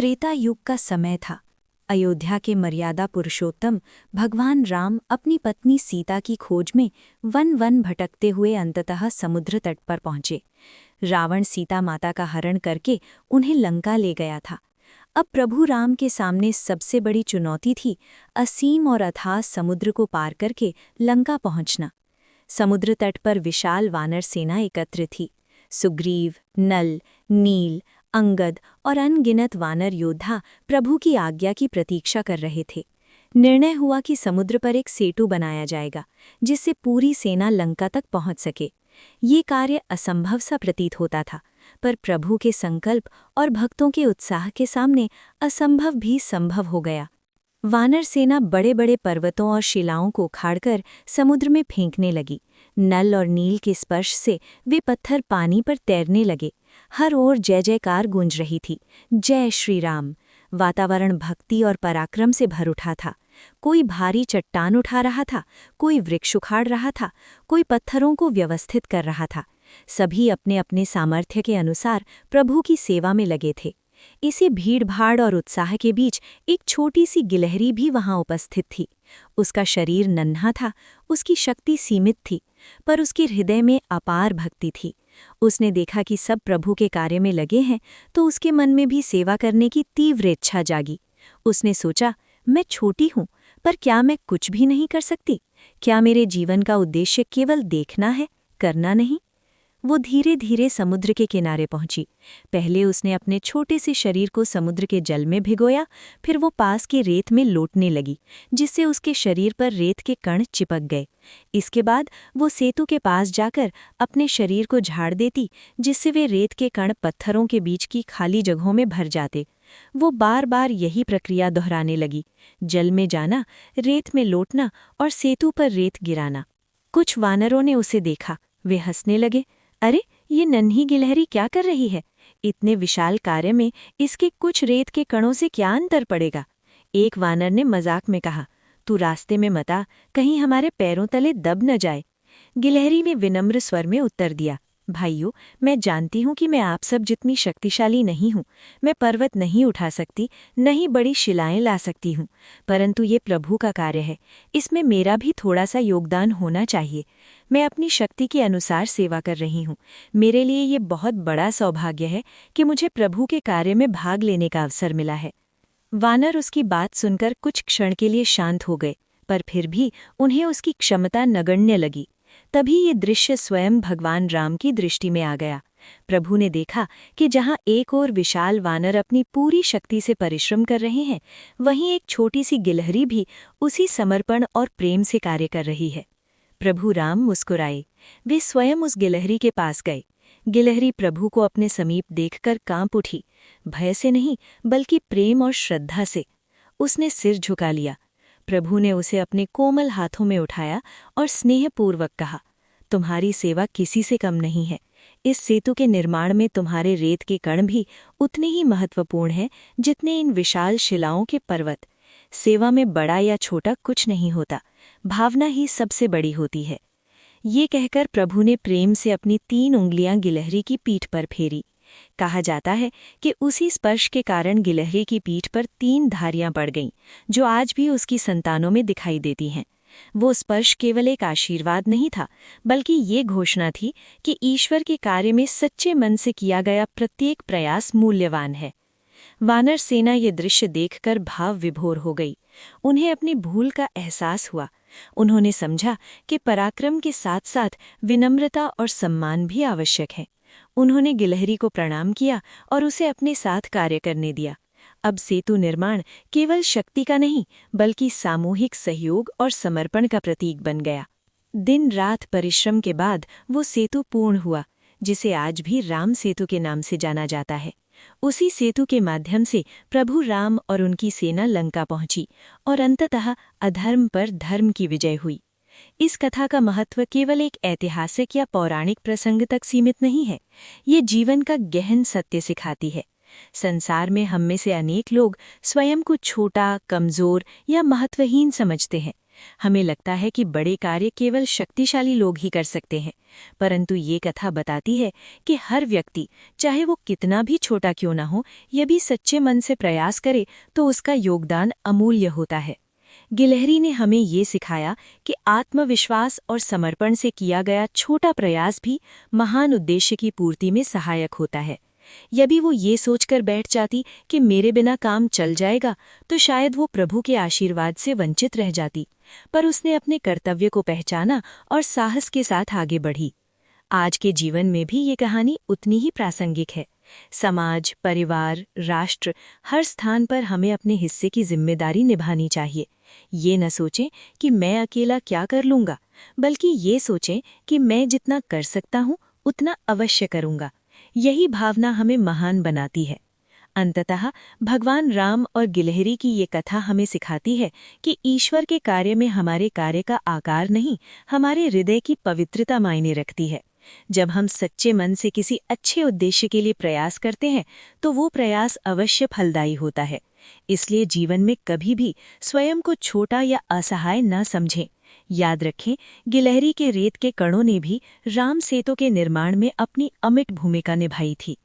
त्रेता युग का समय था। अयोध्या के मर्यादा पुरुषोत्तम भगवान राम अपनी पत्नी सीता की खोज में वन वन भटकते हुए अंततः समुद्र तट पर पहुंचे। रावण सीता माता का हरण करके उन्हें लंका ले गया था। अब प्रभु राम के सामने सबसे बड़ी चुनौती थी असीम और अथाह समुद्र को पार करके लंका पहुंचना। समुद्र तट पर विशाल वानर सेना एकत्र थी। सुग्रीव, नल, नील, अंगद और अनगिनत वानर योद्धा प्रभु की आज्ञा की प्रतीक्षा कर रहे थे। निर्णय हुआ कि समुद्र पर एक सेतु बनाया जाएगा जिससे पूरी सेना लंका तक पहुंच सके। ये कार्य असंभव सा प्रतीत होता था, पर प्रभु के संकल्प और भक्तों के उत्साह के सामने असंभव भी संभव हो गया। वानर सेना बड़े बड़े पर्वतों और शिलाओं को उखाड़कर समुद्र में फेंकने लगी। नल और नील के स्पर्श से वे पत्थर पानी पर तैरने लगे। हर ओर जय जयकार गूंज रही थी, जय श्री राम। वातावरण भक्ति और पराक्रम से भर उठा था। कोई भारी चट्टान उठा रहा था, कोई वृक्ष उखाड़ रहा था, कोई पत्थरों को व्यवस्थित कर रहा था। सभी अपने अपने सामर्थ्य के अनुसार प्रभु की सेवा में लगे थे। इसी भीड़-भाड़ और उत्साह के बीच एक छोटी सी गिलहरी भी वहां उपस्थित थी। उसका शरीर नन्हा था, उसकी शक्ति सीमित थी, पर उसके हृदय में अपार भक्ति थी। उसने देखा कि सब प्रभु के कार्य में लगे हैं, तो उसके मन में भी सेवा करने की तीव्र इच्छा जागी। उसने सोचा, मैं छोटी हूँ, पर क्या मैं कुछ भी नहीं कर सकती? क्या मेरे जीवन का उद्देश्य केवल देखना है, करना नहीं? वो धीरे धीरे समुद्र के किनारे पहुंची। पहले उसने अपने छोटे से शरीर को समुद्र के जल में भिगोया, फिर वो पास के रेत में लोटने लगी, जिससे उसके शरीर पर रेत के कण चिपक गए। इसके बाद वो सेतु के पास जाकर अपने शरीर को झाड़ देती, जिससे वे रेत के कण पत्थरों के बीच की खाली जगहों में भर जाते। वो बार बार यही प्रक्रिया दोहराने लगी, जल में जाना, रेत में लोटना और सेतु पर रेत गिराना। कुछ वानरों ने उसे देखा, वे हंसने लगे। अरे, ये नन्ही गिलहरी क्या कर रही है? इतने विशाल कार्य में इसके कुछ रेत के कणों से क्या अंतर पड़ेगा? एक वानर ने मजाक में कहा, तू रास्ते में मत आ, कहीं हमारे पैरों तले दब न जाए। गिलहरी ने विनम्र स्वर में उत्तर दिया, भाइयों, मैं जानती हूँ कि मैं आप सब जितनी शक्तिशाली नहीं हूँ। मैं पर्वत नहीं उठा सकती, न ही बड़ी शिलाएं ला सकती हूँ, परंतु ये प्रभु का कार्य है, इसमें मेरा भी थोड़ा सा योगदान होना चाहिए। मैं अपनी शक्ति के अनुसार सेवा कर रही हूँ। मेरे लिए ये बहुत बड़ा सौभाग्य है कि मुझे प्रभु के कार्य में भाग लेने का अवसर मिला है। वानर उसकी बात सुनकर कुछ क्षण के लिए शांत हो गए, पर फिर भी उन्हें उसकी क्षमता नगण्य लगी। तभी ये दृश्य स्वयं भगवान राम की दृष्टि में आ गया। प्रभु ने देखा कि जहाँ एक ओर विशाल वानर अपनी पूरी शक्ति से परिश्रम कर रहे हैं, वहीं एक छोटी सी गिलहरी भी उसी समर्पण और प्रेम से कार्य कर रही है। प्रभु राम मुस्कुराए। वे स्वयं उस गिलहरी के पास गए। गिलहरी प्रभु को अपने समीप देखकर कांप उठी, भय से नहीं बल्कि प्रेम और श्रद्धा से। उसने सिर झुका लिया। प्रभु ने उसे अपने कोमल हाथों में उठाया और स्नेहपूर्वक कहा, तुम्हारी सेवा किसी से कम नहीं है। इस सेतु के निर्माण में तुम्हारे रेत के कण भी उतने ही महत्वपूर्ण हैं जितने इन विशाल शिलाओं के पर्वत। सेवा में बड़ा या छोटा कुछ नहीं होता, भावना ही सबसे बड़ी होती है। ये कहकर प्रभु ने प्रेम से अपनी 3 उंगलियां गिलहरी की पीठ पर फेरी। कहा जाता है कि उसी स्पर्श के कारण गिलहरी की पीठ पर 3 धारियां पड़ गईं, जो आज भी उसकी संतानों में दिखाई देती हैं। वो स्पर्श केवल एक आशीर्वाद नहीं था, बल्कि ये घोषणा थी कि ईश्वर के कार्य में सच्चे मन से किया गया प्रत्येक प्रयास मूल्यवान है। वानर सेना ये दृश्य देखकर भाव विभोर हो गई। उन्हें अपनी भूल का एहसास हुआ। उन्होंने समझा कि पराक्रम के साथ साथ विनम्रता और सम्मान भी आवश्यक है। उन्होंने गिलहरी को प्रणाम किया और उसे अपने साथ कार्य करने दिया। अब सेतु निर्माण केवल शक्ति का नहीं, बल्कि सामूहिक सहयोग और समर्पण का प्रतीक बन गया। दिन रात परिश्रम के बाद वो सेतु पूर्ण हुआ, जिसे आज भी राम सेतु के नाम से जाना जाता है। उसी सेतु के माध्यम से प्रभु राम और उनकी सेना लंका पहुंची और अंततः अधर्म पर धर्म की विजय हुई। इस कथा का महत्व केवल एक ऐतिहासिक या पौराणिक प्रसंग तक सीमित नहीं है। ये जीवन का गहन सत्य सिखाती है। संसार में हम में से अनेक लोग स्वयं को छोटा, कमजोर या महत्वहीन समझते हैं, हमें लगता है कि बड़े कार्य केवल शक्तिशाली लोग ही कर सकते हैं, परंतु ये कथा बताती है कि हर व्यक्ति, चाहे वो कितना भी छोटा क्यों ना हो, यदि सच्चे मन से प्रयास करे तो उसका योगदान अमूल्य होता है। गिलहरी ने हमें ये सिखाया कि आत्मविश्वास और समर्पण से किया गया छोटा प्रयास भी महान उद्देश्य की पूर्ति में सहायक होता है। यदि वो ये सोचकर बैठ जाती कि मेरे बिना काम चल जाएगा, तो शायद वो प्रभु के आशीर्वाद से वंचित रह जाती, पर उसने अपने कर्तव्य को पहचाना और साहस के साथ आगे बढ़ी। आज के जीवन में भी ये कहानी उतनी ही प्रासंगिक है। समाज, परिवार, राष्ट्र, हर स्थान पर हमें अपने हिस्से की जिम्मेदारी निभानी चाहिए। ये न सोचें कि मैं अकेला क्या कर लूँगा, बल्कि ये सोचें कि मैं जितना कर सकता हूँ उतना अवश्य करूँगा। यही भावना हमें महान बनाती है। अंततः भगवान राम और गिलहरी की ये कथा हमें सिखाती है कि ईश्वर के कार्य में हमारे कार्य का आकार नहीं, हमारे हृदय की पवित्रता मायने रखती है। जब हम सच्चे मन से किसी अच्छे उद्देश्य के लिए प्रयास करते हैं, तो वो प्रयास अवश्य फलदायी होता है। इसलिए जीवन में कभी भी स्वयं को छोटा या असहाय न समझें। याद रखें, गिलहरी के रेत के कणों ने भी राम सेतु के निर्माण में अपनी अमिट भूमिका निभाई थी।